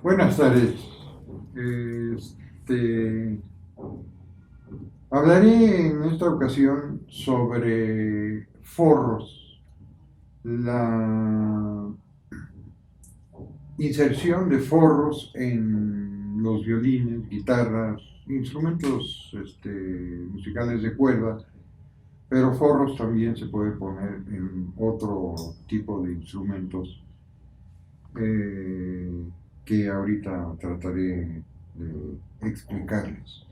Buenas tardes. Este, Hablaré en esta ocasión sobre forros, la inserción de forros en los violines, guitarras, instrumentos musicales de cuerda, pero forros también se puede poner en otro tipo de instrumentos eh, que ahorita trataré de explicarles.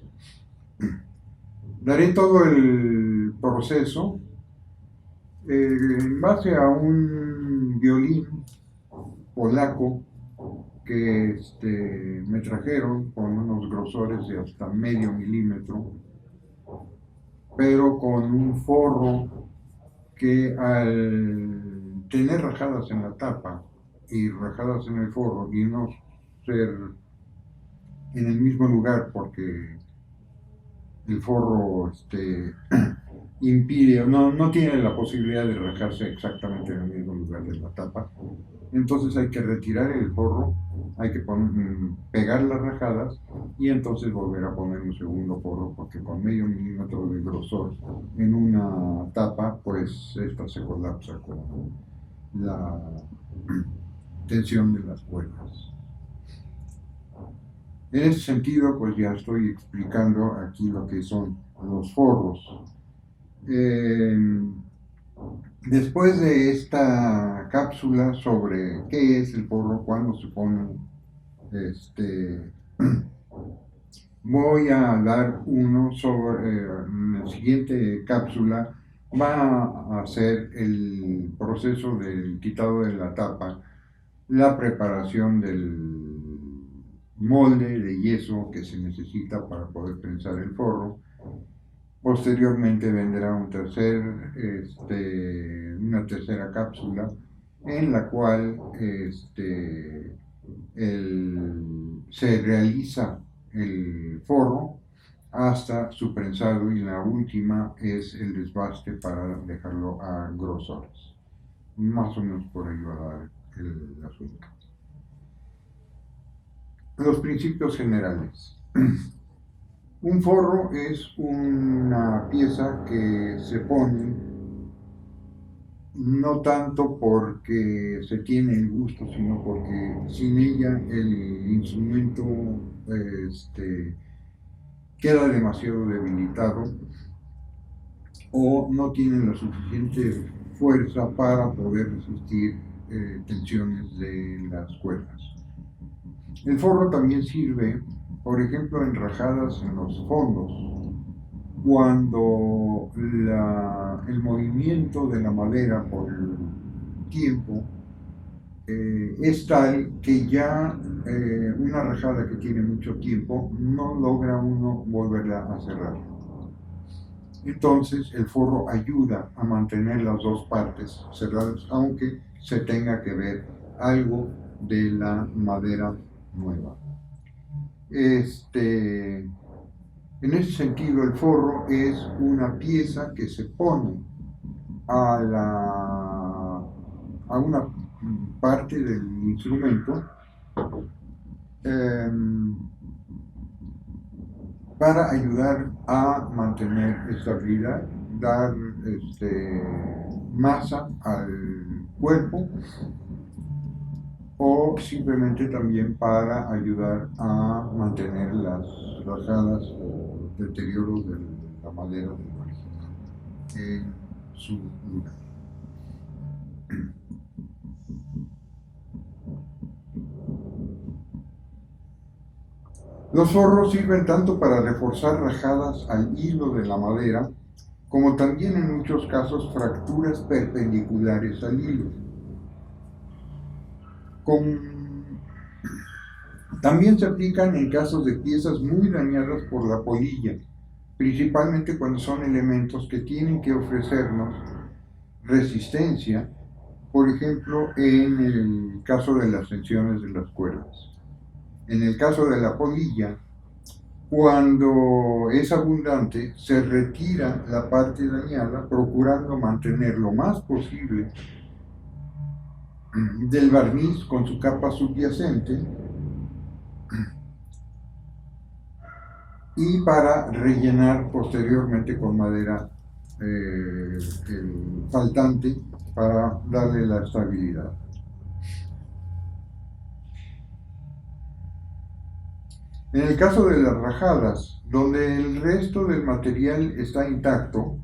Daré todo el proceso en base a un violín polaco que me trajeron con unos grosores de hasta medio milímetro, pero con un forro que al tener rajadas en la tapa y rajadas en el forro y no ser en el mismo lugar porque el forro impide o no tiene la posibilidad de rajarse exactamente en el mismo lugar de la tapa. Entonces hay que retirar el forro, hay que pegar las rajadas y entonces volver a poner un segundo forro porque con medio milímetro de grosor en una tapa pues esta se colapsa con la tensión de las cuerdas. En ese sentido, pues ya estoy explicando aquí lo que son los forros. Después de esta cápsula sobre qué es el forro, cuándo se pone, voy a dar uno sobre, en la siguiente cápsula va a ser el proceso del quitado de la tapa, la preparación del molde de yeso que se necesita para poder prensar el forro. Posteriormente vendrá una tercera cápsula en la cual se realiza el forro hasta su prensado y la última es el desbaste para dejarlo a grosores. Más o menos por ahí va a dar el asunto. Los principios generales. Un forro es una pieza que se pone no tanto porque se tiene el gusto, sino porque sin ella el instrumento queda demasiado debilitado o no tiene la suficiente fuerza para poder resistir tensiones de las cuerdas. El forro también sirve, por ejemplo, en rajadas en los fondos, cuando el movimiento de la madera por el tiempo es tal que ya una rajada que tiene mucho tiempo no logra uno volverla a cerrar. Entonces el forro ayuda a mantener las dos partes cerradas, aunque se tenga que ver algo de la madera nueva. En ese sentido, el forro es una pieza que se pone a una parte del instrumento para ayudar a mantener estabilidad, dar masa al cuerpo o simplemente también para ayudar a mantener las rajadas o deterioros de la madera del original en su lugar. Los forros sirven tanto para reforzar rajadas al hilo de la madera, como también en muchos casos fracturas perpendiculares al hilo. También se aplican en casos de piezas muy dañadas por la polilla, principalmente cuando son elementos que tienen que ofrecernos resistencia, por ejemplo, en el caso de las tensiones de las cuerdas. En el caso de la polilla, cuando es abundante, se retira la parte dañada, procurando mantener lo más posible del barniz con su capa subyacente y para rellenar posteriormente con madera el faltante para darle la estabilidad. En el caso de las rajadas, donde el resto del material está intacto,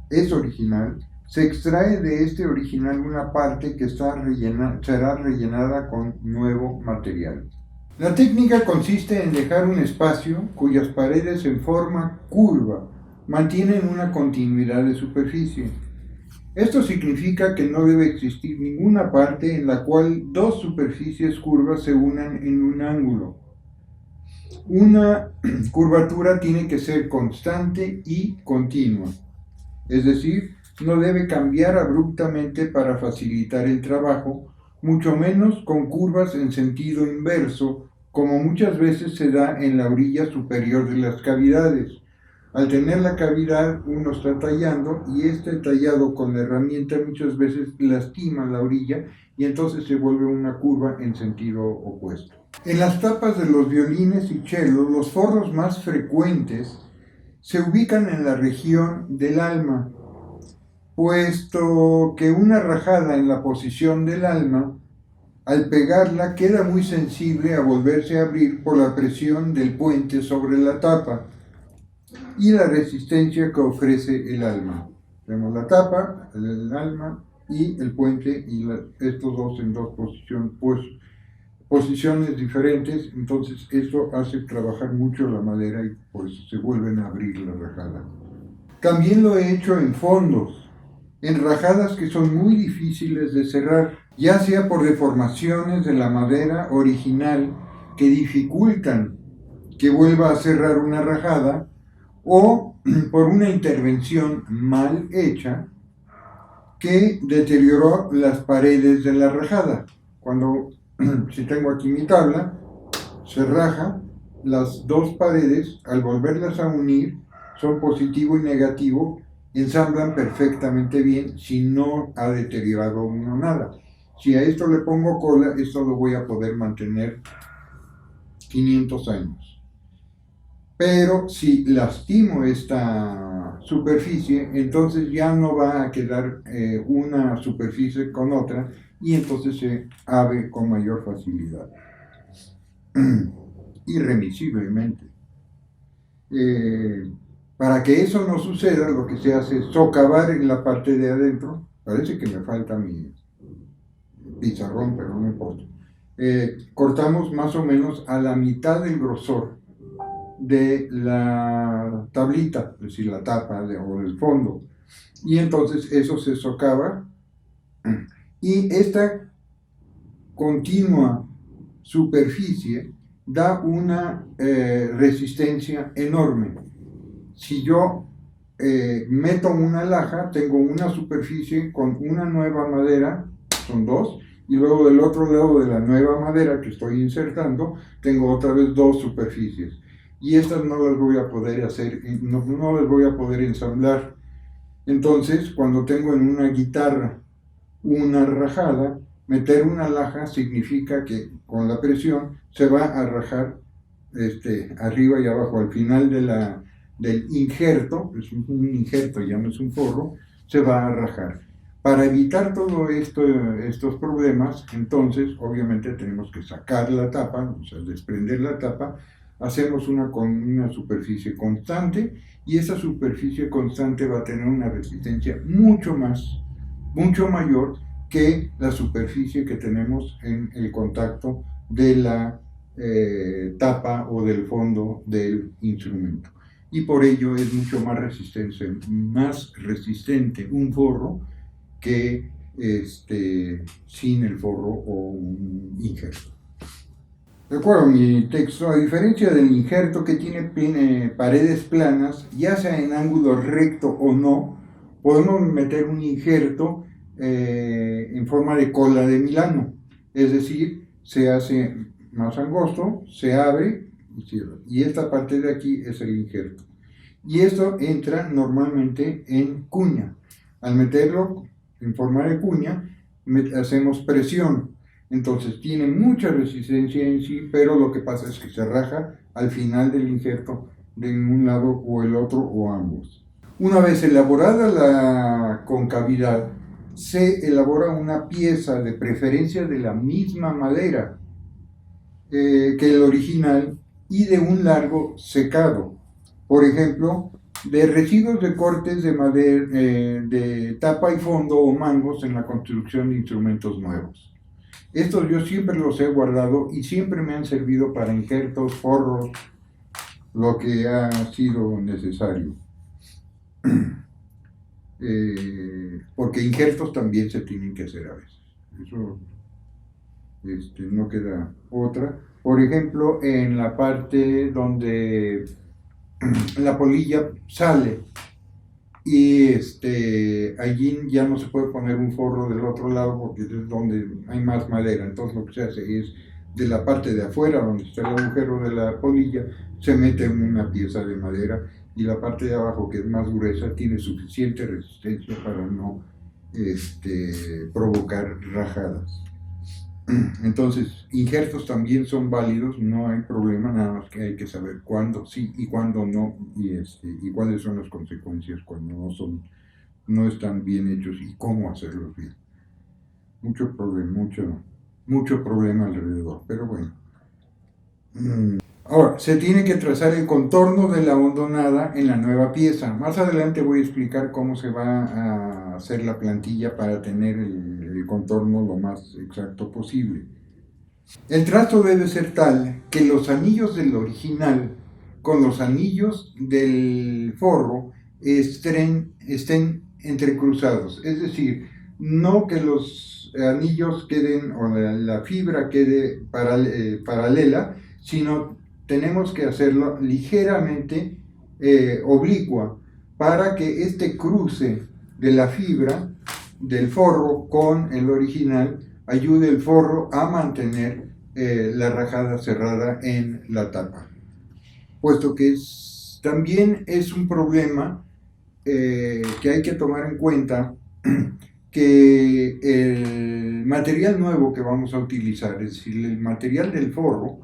es original, se extrae de este original una parte que será rellenada con nuevo material. La técnica consiste en dejar un espacio cuyas paredes en forma curva mantienen una continuidad de superficie. Esto significa que no debe existir ninguna parte en la cual dos superficies curvas se unan en un ángulo. Una curvatura tiene que ser constante y continua, es decir, no debe cambiar abruptamente para facilitar el trabajo, mucho menos con curvas en sentido inverso, como muchas veces se da en la orilla superior de las cavidades. Al tener la cavidad, uno está tallando y este tallado con la herramienta muchas veces lastima la orilla y entonces se vuelve una curva en sentido opuesto. En las tapas de los violines y chelos, los forros más frecuentes se ubican en la región del alma, puesto que una rajada en la posición del alma, al pegarla, queda muy sensible a volverse a abrir por la presión del puente sobre la tapa y la resistencia que ofrece el alma. Tenemos la tapa, el alma y el puente, y estos dos en dos posiciones diferentes, entonces esto hace trabajar mucho la madera y pues se vuelven a abrir la rajada. También lo he hecho en fondos, en rajadas que son muy difíciles de cerrar, ya sea por deformaciones de la madera original que dificultan que vuelva a cerrar una rajada, o por una intervención mal hecha que deterioró las paredes de la rajada. Cuando, si tengo aquí mi tabla, se raja, las dos paredes, al volverlas a unir, son positivo y negativo, ensamblan perfectamente bien si no ha deteriorado uno nada. Si a esto le pongo cola, esto lo voy a poder mantener 500 años. Pero si lastimo esta superficie, entonces ya no va a quedar una superficie con otra y entonces se abre con mayor facilidad, irremisiblemente. Para que eso no suceda, lo que se hace es socavar en la parte de adentro. Parece que me falta mi pizarrón, pero no importa. Cortamos más o menos a la mitad del grosor de la tablita, es decir, la tapa o el fondo, y entonces eso se socava y esta continua superficie da una resistencia enorme. Si yo meto una laja, tengo una superficie con una nueva madera, son dos, y luego del otro lado de la nueva madera que estoy insertando, tengo otra vez dos superficies. Y estas no las voy a poder hacer, no las voy a poder ensamblar. Entonces, cuando tengo en una guitarra una rajada, meter una laja significa que con la presión se va a rajar arriba y abajo. Al final del injerto, es un injerto, ya no es un forro, se va a rajar. Para evitar todo estos problemas, entonces, obviamente tenemos que sacar la tapa, o sea, desprender la tapa. Hacemos con una superficie constante y esa superficie constante va a tener una resistencia mucho mayor que la superficie que tenemos en el contacto de la tapa o del fondo del instrumento. Y por ello es mucho más resistente un forro que sin el forro o un injerto. Recuerdo mi texto, a diferencia del injerto que tiene paredes planas, ya sea en ángulo recto o no, podemos meter un injerto en forma de cola de Milano, es decir, se hace más angosto, se abre y cierra, y esta parte de aquí es el injerto. Y esto entra normalmente en cuña. Al meterlo en forma de cuña, hacemos presión. Entonces tiene mucha resistencia en sí, pero lo que pasa es que se raja al final del injerto de un lado o el otro o ambos. Una vez elaborada la concavidad, se elabora una pieza de preferencia de la misma madera que el original y de un largo secado. Por ejemplo, de residuos de cortes de madera, de tapa y fondo o mangos en la construcción de instrumentos nuevos. Estos yo siempre los he guardado y siempre me han servido para injertos, forros, lo que ha sido necesario. Porque injertos también se tienen que hacer a veces. Eso no queda otra. Por ejemplo, en la parte donde la polilla sale y allí ya no se puede poner un forro del otro lado porque es donde hay más madera. Entonces lo que se hace es de la parte de afuera donde está el agujero de la polilla se mete una pieza de madera y la parte de abajo, que es más gruesa, tiene suficiente resistencia para no provocar rajadas. Entonces, injertos también son válidos, no hay problema, nada más que hay que saber cuándo sí y cuándo no, y cuáles son las consecuencias cuando no están bien hechos y cómo hacerlos bien. Mucho problema alrededor, pero bueno. Ahora, se tiene que trazar el contorno de la hondonada en la nueva pieza. Más adelante voy a explicar cómo se va a hacer la plantilla para tener el contorno lo más exacto posible. El trazo debe ser tal que los anillos del original con los anillos del forro estén entrecruzados. Es decir, no que los anillos queden o la fibra quede paralela, sino tenemos que hacerlo ligeramente oblicua para que este cruce de la fibra del forro con el original ayude el forro a mantener la rajada cerrada en la tapa, puesto que también es un problema que hay que tomar en cuenta que el material nuevo que vamos a utilizar, es decir, el material del forro,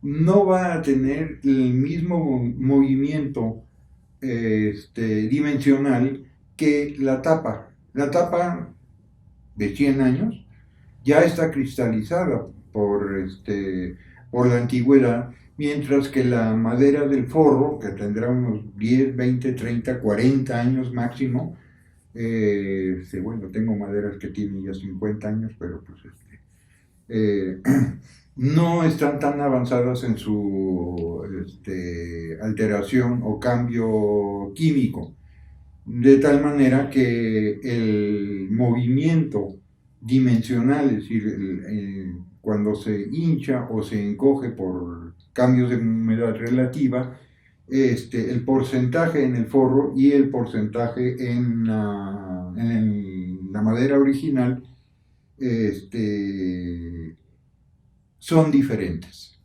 no va a tener el mismo movimiento dimensional que la tapa. La tapa de 100 años ya está cristalizada por la antigüedad, mientras que la madera del forro, que tendrá unos 10, 20, 30, 40 años máximo, bueno, tengo maderas que tienen ya 50 años, pero pues no están tan avanzadas en su alteración o cambio químico, de tal manera que el movimiento dimensional, es decir, cuando se hincha o se encoge por cambios de humedad relativa, el porcentaje en el forro y el porcentaje en la madera original son diferentes.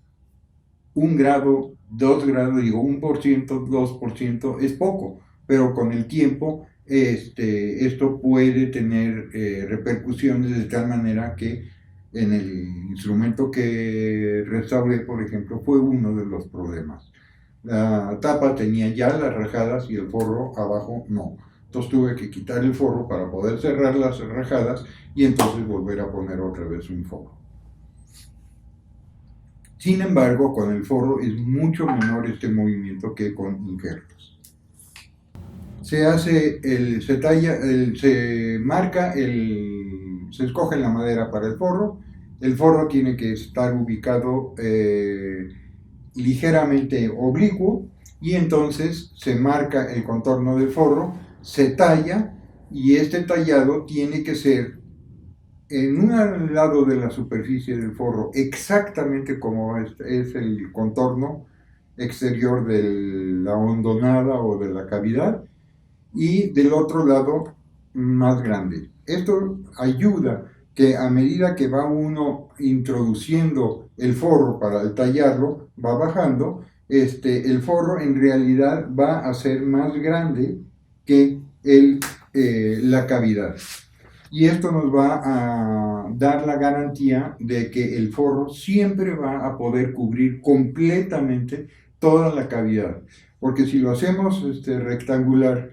1 grado, 2 grados, digo 1%, 2% es poco, pero con el tiempo esto puede tener repercusiones de tal manera que en el instrumento que restauré, por ejemplo, fue uno de los problemas. La tapa tenía ya las rajadas y el forro abajo no. Entonces tuve que quitar el forro para poder cerrar las rajadas y entonces volver a poner otra vez un forro. Sin embargo, con el forro es mucho menor este movimiento que con injertos. Se escoge la madera para el forro tiene que estar ubicado ligeramente oblicuo y entonces se marca el contorno del forro, se talla y este tallado tiene que ser en un lado de la superficie del forro exactamente como es el contorno exterior de la hondonada o de la cavidad y del otro lado más grande. Esto ayuda que a medida que va uno introduciendo el forro para tallarlo, va bajando, el forro en realidad va a ser más grande que la cavidad. Y esto nos va a dar la garantía de que el forro siempre va a poder cubrir completamente toda la cavidad. porque si lo hacemos rectangular,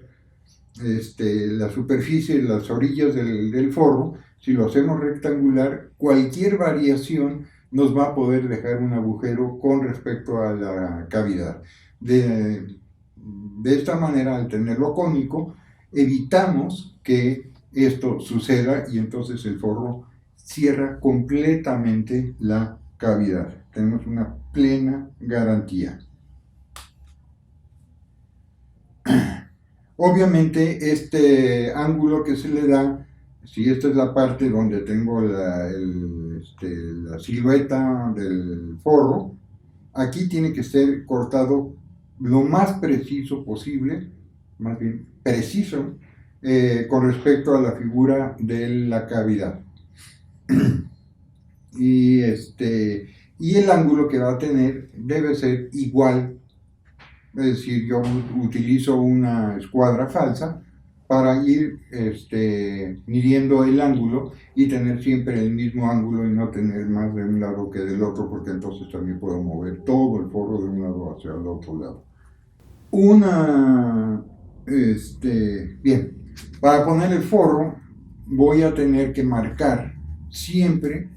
la superficie, las orillas del forro, si lo hacemos rectangular, cualquier variación nos va a poder dejar un agujero con respecto a la cavidad. De esta manera, al tenerlo cónico, evitamos que esto suceda y entonces el forro cierra completamente la cavidad. Tenemos una plena garantía. Obviamente este ángulo que se le da, si esta es la parte donde tengo la silueta del forro, aquí tiene que ser cortado lo más preciso posible, más bien preciso, con respecto a la figura de la cavidad. y el ángulo que va a tener debe ser igual, es decir, yo utilizo una escuadra falsa para ir midiendo el ángulo y tener siempre el mismo ángulo y no tener más de un lado que del otro, porque entonces también puedo mover todo el forro de un lado hacia el otro lado. Bien, para poner el forro voy a tener que marcar siempre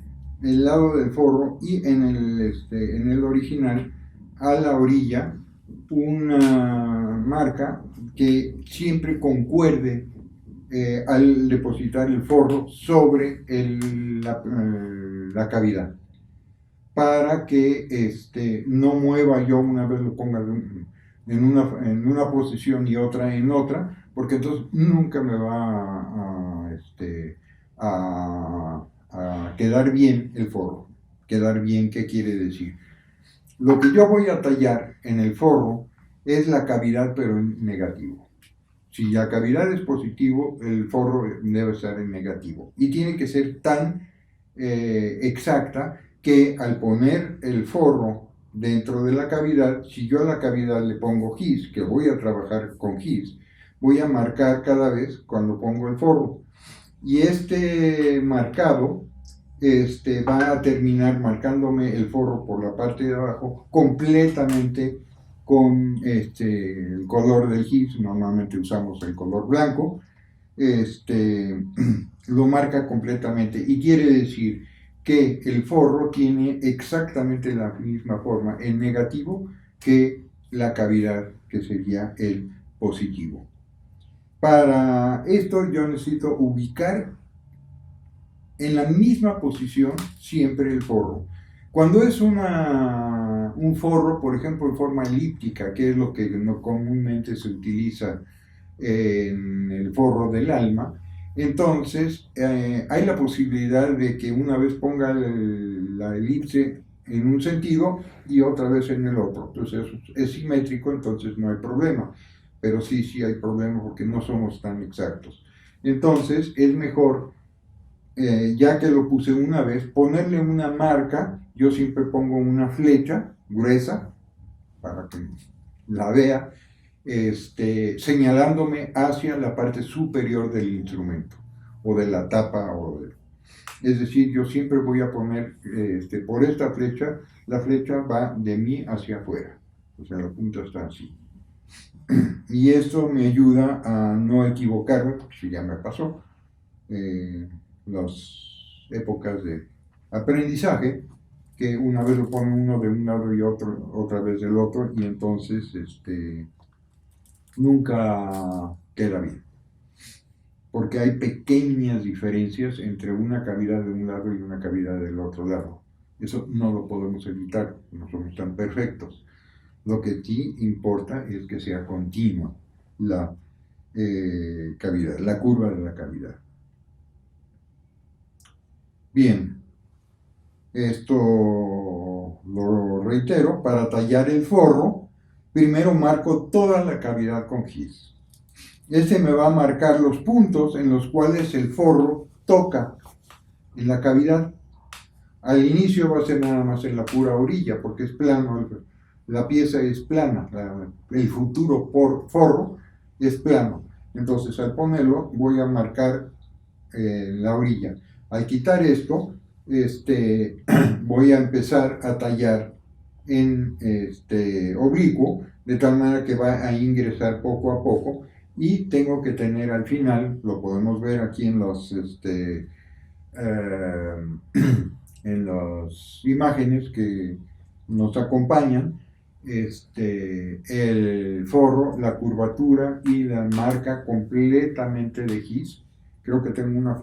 el lado del forro y en el original a la orilla una marca que siempre concuerde al depositar el forro sobre la cavidad, para que no mueva yo una vez lo ponga en una posición y otra en otra, porque entonces nunca me va a quedar bien el forro. Quedar bien, ¿qué quiere decir? Lo que yo voy a tallar en el forro es la cavidad, pero en negativo. Si la cavidad es positivo, el forro debe estar en negativo. Y tiene que ser tan exacta que al poner el forro dentro de la cavidad, si yo a la cavidad le pongo gis, que voy a trabajar con gis, voy a marcar cada vez cuando pongo el forro. Y este marcado va a terminar marcándome el forro por la parte de abajo completamente con el color del gis. Normalmente usamos el color blanco. Lo marca completamente y quiere decir que el forro tiene exactamente la misma forma en negativo que la cavidad, que sería el positivo. Para esto yo necesito ubicar en la misma posición siempre el forro. Cuando es un forro, por ejemplo, en forma elíptica, que es lo que comúnmente se utiliza en el forro del alma, entonces hay la posibilidad de que una vez ponga la elipse en un sentido y otra vez en el otro. Entonces es simétrico, entonces no hay problema. Pero sí hay problema porque no somos tan exactos. Entonces es mejor, ya que lo puse una vez, ponerle una marca. Yo siempre pongo una flecha gruesa para que la vea, señalándome hacia la parte superior del instrumento o de la tapa. Es decir, yo siempre voy a poner por esta flecha, la flecha va de mí hacia afuera, o sea, la punta está así. Y esto me ayuda a no equivocarme, porque si ya me pasó, las épocas de aprendizaje, que una vez lo pone uno de un lado y otra vez del otro, y entonces nunca queda bien. Porque hay pequeñas diferencias entre una cavidad de un lado y una cavidad del otro lado. Eso no lo podemos evitar, no somos tan perfectos. Lo que sí importa es que sea continua la cavidad, la curva de la cavidad. Bien, esto lo reitero, para tallar el forro, primero marco toda la cavidad con gis. Este me va a marcar los puntos en los cuales el forro toca en la cavidad. Al inicio va a ser nada más en la pura orilla, porque es plano, la pieza es plana, el futuro forro es plano. Entonces al ponerlo voy a marcar la orilla. Al quitar esto, voy a empezar a tallar en oblicuo, de tal manera que va a ingresar poco a poco y tengo que tener al final, lo podemos ver aquí en los en las imágenes que nos acompañan, el forro, la curvatura y la marca completamente de gis. Creo que tengo una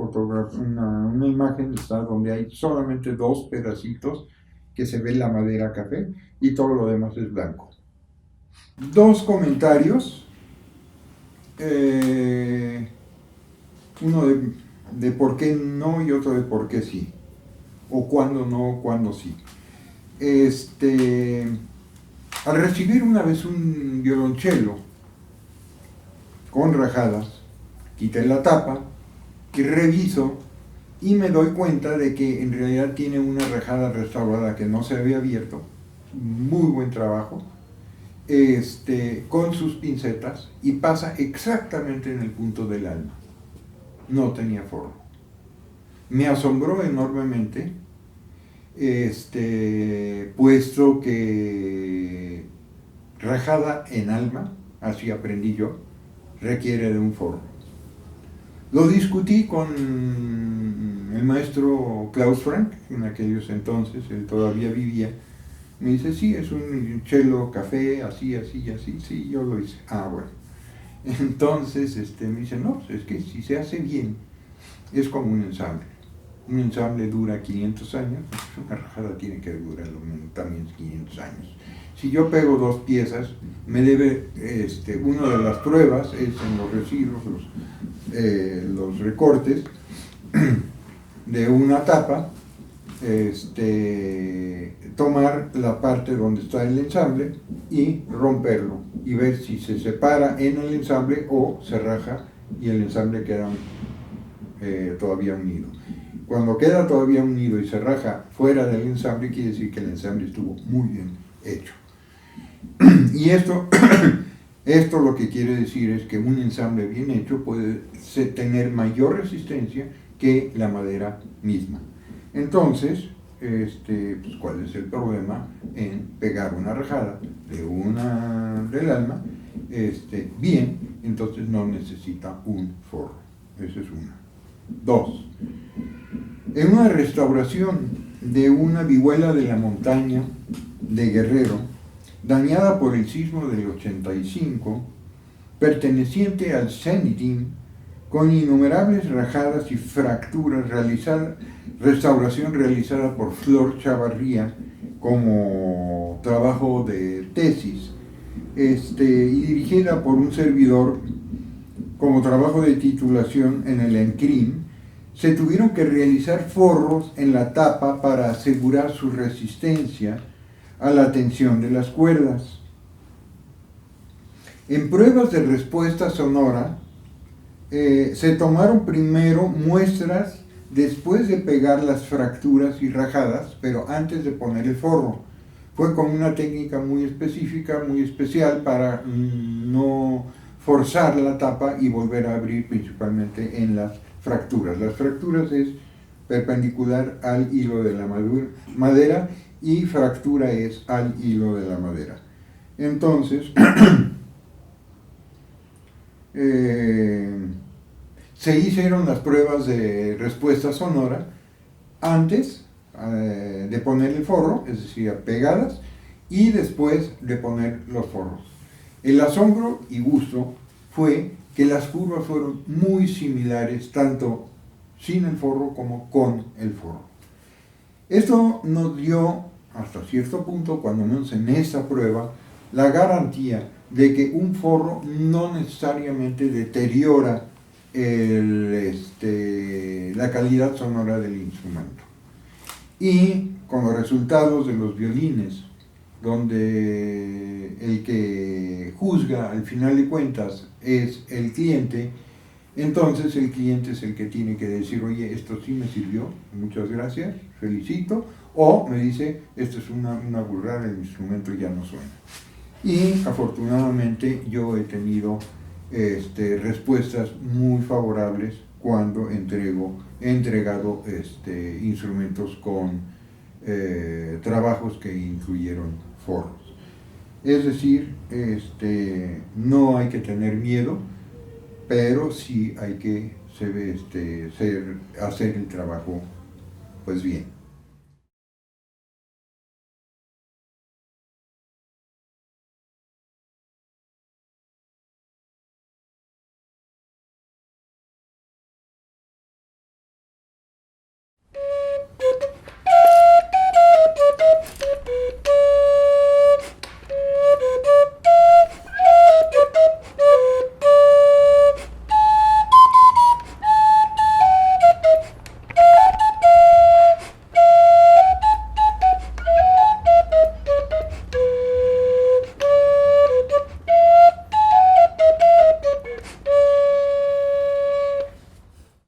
imagen está donde hay solamente dos pedacitos que se ve la madera café y todo lo demás es blanco. Dos comentarios, uno de por qué no y otro de por qué sí, o cuándo no, cuándo sí. Al recibir una vez un violonchelo con rajadas, quité la tapa y reviso y me doy cuenta de que en realidad tiene una rajada restaurada que no se había abierto, muy buen trabajo, con sus pincetas y pasa exactamente en el punto del alma. No tenía forro. Me asombró enormemente, puesto que rajada en alma, así aprendí yo, requiere de un forro. Lo discutí con el maestro Klaus Frank, en aquellos entonces, él todavía vivía. Me dice, sí, es un cello café, así, así, así, sí, yo lo hice. Ah, bueno. Entonces me dice, no, es que si se hace bien, es como un ensamble. Un ensamble dura 500 años, una rajada tiene que durar también 500 años. Si yo pego dos piezas, me debe, una de las pruebas es en los residuos, los recortes de una tapa, tomar la parte donde está el ensamble y romperlo y ver si se separa en el ensamble o se raja y el ensamble queda todavía unido. Cuando queda todavía unido y se raja fuera del ensamble, quiere decir que el ensamble estuvo muy bien hecho. Y esto lo que quiere decir es que un ensamble bien hecho puede tener mayor resistencia que la madera misma. Entonces, pues, ¿cuál es el problema en pegar una rajada del alma? Bien, entonces no necesita un forro. Esa es una. Dos, en una restauración de una vihuela de la montaña de Guerrero, dañada por el sismo del 85, perteneciente al Cenidim, con innumerables rajadas y fracturas, restauración realizada por Flor Chavarría como trabajo de tesis, y dirigida por un servidor como trabajo de titulación en el ENCRIM, se tuvieron que realizar forros en la tapa para asegurar su resistencia a la tensión de las cuerdas. En pruebas de respuesta sonora, se tomaron primero muestras después de pegar las fracturas y rajadas, pero antes de poner el forro. Fue con una técnica muy específica, muy especial, para no forzar la tapa y volver a abrir principalmente en las fracturas. Las fracturas es perpendicular al hilo de la madera y fractura es al hilo de la madera. Entonces, se hicieron las pruebas de respuesta sonora antes de poner el forro, es decir, pegadas, y después de poner los forros. El asombro y gusto fue que las curvas fueron muy similares, tanto sin el forro como con el forro. Esto nos dio, hasta cierto punto, cuando menos en esta prueba, la garantía de que un forro no necesariamente deteriora la calidad sonora del instrumento. Y con los resultados de los violines, donde el que juzga al final de cuentas es el cliente, entonces el cliente es el que tiene que decir, oye, esto sí me sirvió, muchas gracias, felicito, o me dice, esto es una burrada, el instrumento ya no suena. Y afortunadamente yo he tenido respuestas muy favorables cuando he entregado instrumentos con trabajos que incluyeron forros. Es decir, no hay que tener miedo, pero sí hay que hacer el trabajo pues bien.